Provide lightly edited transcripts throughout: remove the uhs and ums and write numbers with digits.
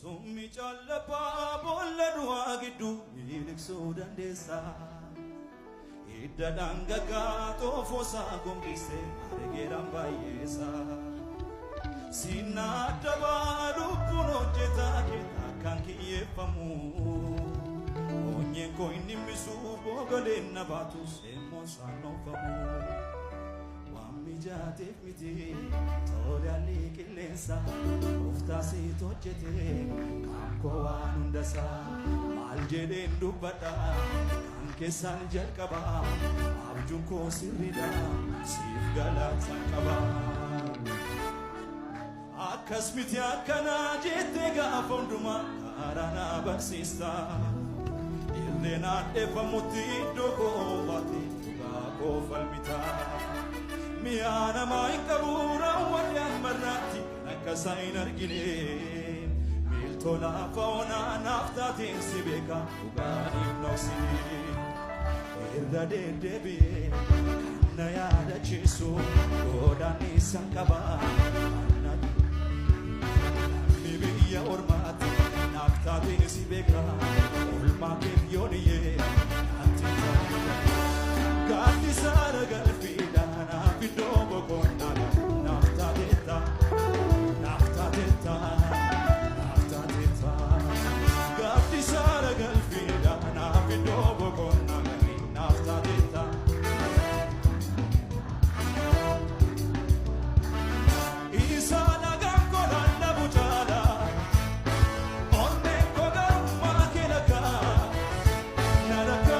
Summi callapa bolla du'a giddu miliksuu dandeessa. Hidda dhangagaa toofosaa gombisee areegeraan baay'eessa. Sinna dabaa lubbuun hojjetaa keetaa kan kiyyeeffamu. Onyeen koo inni misuu bogoleen na baatu seemmoon saanoofamu. Mijaateef miti tole alii qilleensa uftaasiit hojjete kan koo waan hundasaa maal jedheen dubbadha kan keessaan jalqaba abjuun koo sirriidha siif galaataan qaba. Akkas miti akkanaa jettee gaafa hundumaa karaa na barsiista illeen adheeffamutti iddoo koo baate dhugaa koo falmitaa. Miana mai kabura walian marati nakasain argine miltona fauna nafta tinsibeka ugani nosini erda debi kana yada chisu godani sankaba bibiya ormat nafta tinsibeka ulma kevyoniye atita gati sara galfida Dogo kona nafta deta gafti sara galfida nafi dogo kona nafta deta isa nagakola na bujala onne koga makelaka naraka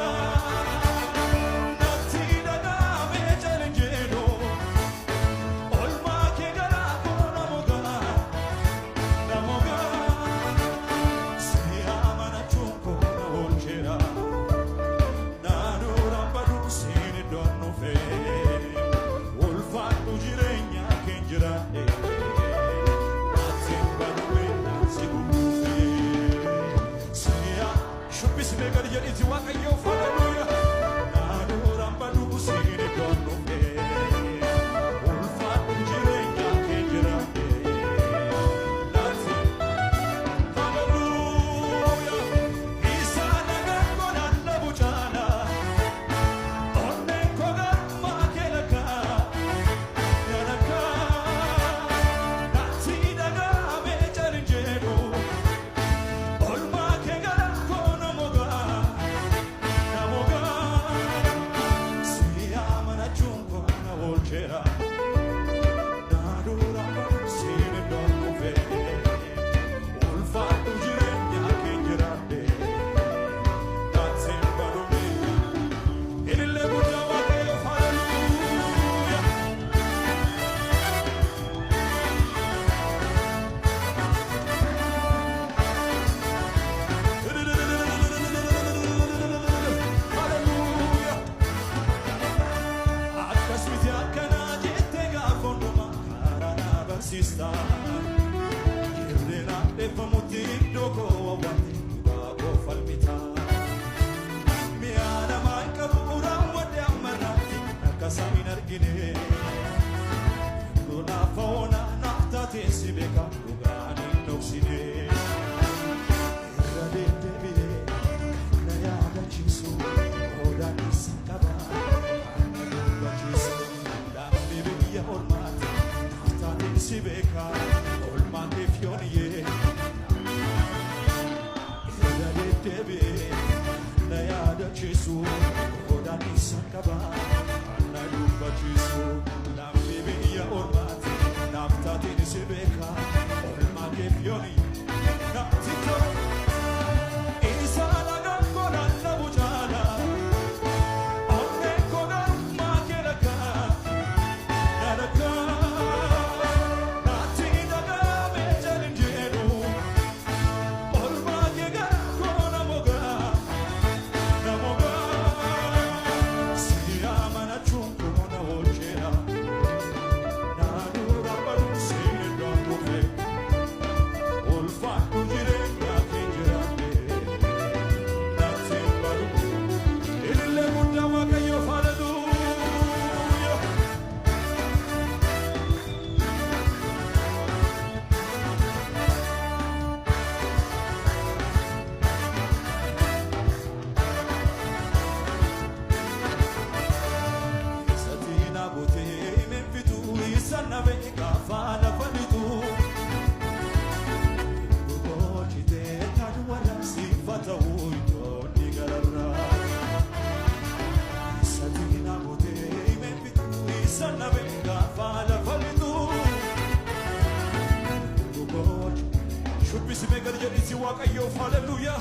Dubbisime gad jedhisi Waaqayyoof haleluuyaa.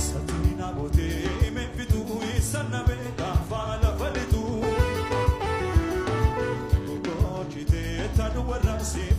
Satiin abootee meefituu isa nabe gaafa lafa lituu. Gogoojitee tanu warraabsee